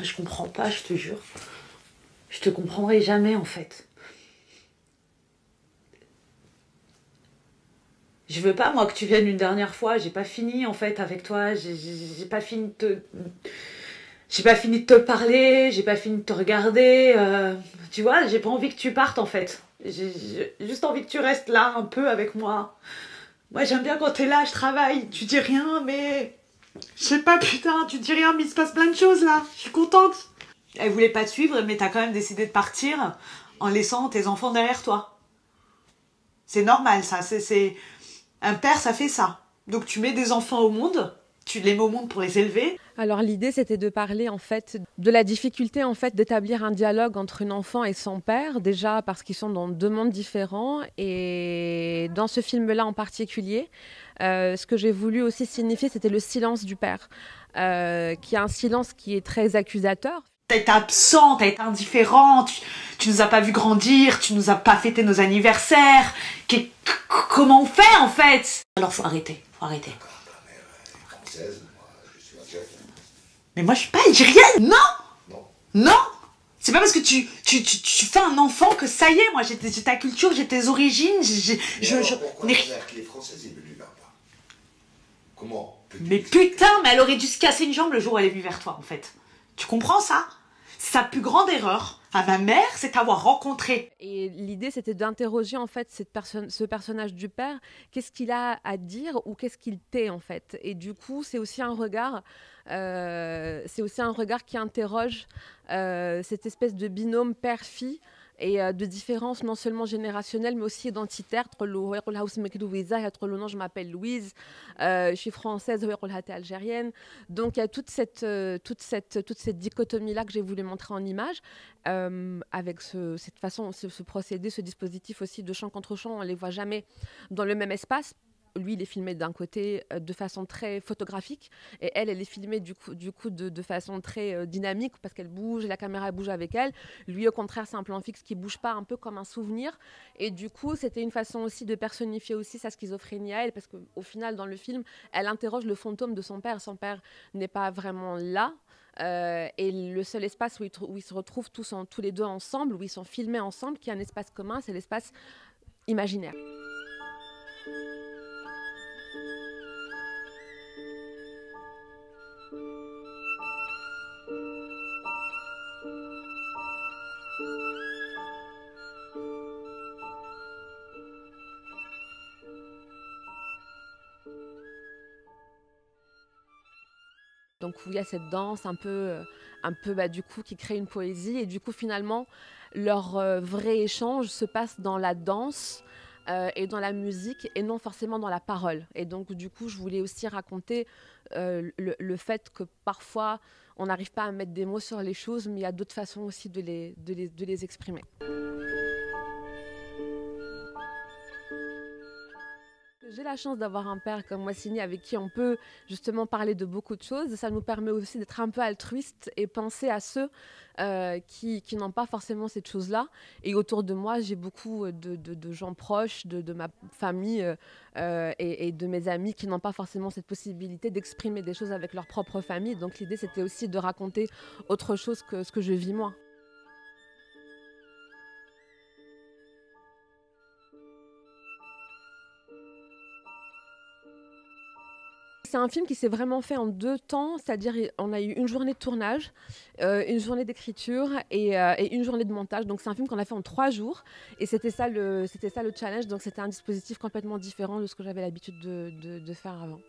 Je comprends pas, je te jure. Je te comprendrai jamais, en fait. Je veux pas, moi, que tu viennes une dernière fois. J'ai pas fini, en fait, avec toi. J'ai pas fini de te... J'ai pas fini de te parler, j'ai pas fini de te regarder. Tu vois, j'ai pas envie que tu partes, en fait. J'ai juste envie que tu restes là, un peu, avec moi. Moi, j'aime bien quand t'es là, je travaille. Tu dis rien, mais... Je sais pas, putain, tu dis rien, mais il se passe plein de choses, là. Je suis contente. Elle voulait pas te suivre, mais t'as quand même décidé de partir en laissant tes enfants derrière toi. C'est normal, ça. C'est... Un père, ça fait ça. Donc tu mets des enfants au monde, tu les mets au monde pour les élever. Alors l'idée, c'était de parler en fait de la difficulté en fait d'établir un dialogue entre une enfant et son père, déjà parce qu'ils sont dans deux mondes différents. Et dans ce film-là en particulier, ce que j'ai voulu aussi signifier, c'était le silence du père, qui est un silence qui est très accusateur. T'as été absent, t'as été indifférent, tu nous as pas vu grandir, tu nous as pas fêté nos anniversaires. Comment on fait, en fait? Alors faut arrêter, faut arrêter. Mais moi je suis pas algérienne, non. Non. C'est pas parce que tu fais un enfant que ça y est, moi j'ai ta culture, j'ai tes origines, pourquoi ta mère qui est française est venue vers toi? Comment? Mais putain, mais elle aurait dû se casser une jambe le jour où elle est venue vers toi, en fait. Tu comprends ça? Sa plus grande erreur à ma mère, c'est t'avoir rencontré. Et l'idée, c'était d'interroger en fait ce personnage du père. Qu'est-ce qu'il a à dire ou qu'est-ce qu'il tait en fait? Et du coup, c'est aussi un regard qui interroge cette espèce de binôme père-fille et de différences non seulement générationnelles mais aussi identitaires. Je m'appelle Louise, je suis française, algérienne. Donc il y a toute cette dichotomie-là que j'ai voulu montrer en image, avec cette façon, ce procédé, ce dispositif aussi de champ contre champ. On ne les voit jamais dans le même espace. Lui, il est filmé d'un côté de façon très photographique et elle est filmée du coup de façon très dynamique parce qu'elle bouge et la caméra bouge avec elle. Lui, au contraire, c'est un plan fixe qui bouge pas, un peu comme un souvenir. Et du coup, c'était une façon aussi de personnifier aussi sa schizophrénie à elle parce qu'au final, dans le film, elle interroge le fantôme de son père. Son père n'est pas vraiment là. Et le seul espace où ils se retrouvent tous les deux ensemble, où ils sont filmés ensemble, qui est un espace commun, c'est l'espace imaginaire. Donc où il y a cette danse un peu du coup qui crée une poésie et du coup finalement leur vrai échange se passe dans la danse et dans la musique et non forcément dans la parole. Et donc du coup je voulais aussi raconter le fait que parfois on n'arrive pas à mettre des mots sur les choses, mais il y a d'autres façons aussi de les exprimer. J'ai la chance d'avoir un père comme Moissini avec qui on peut justement parler de beaucoup de choses. Ça nous permet aussi d'être un peu altruiste et penser à ceux qui n'ont pas forcément cette chose-là. Et autour de moi, j'ai beaucoup de gens proches, de ma famille et de mes amis qui n'ont pas forcément cette possibilité d'exprimer des choses avec leur propre famille. Donc l'idée, c'était aussi de raconter autre chose que ce que je vis moi. C'est un film qui s'est vraiment fait en 2 temps, c'est-à-dire on a eu une journée de tournage, une journée d'écriture et une journée de montage. Donc c'est un film qu'on a fait en 3 jours et c'était ça le challenge. Donc c'était un dispositif complètement différent de ce que j'avais l'habitude de faire avant.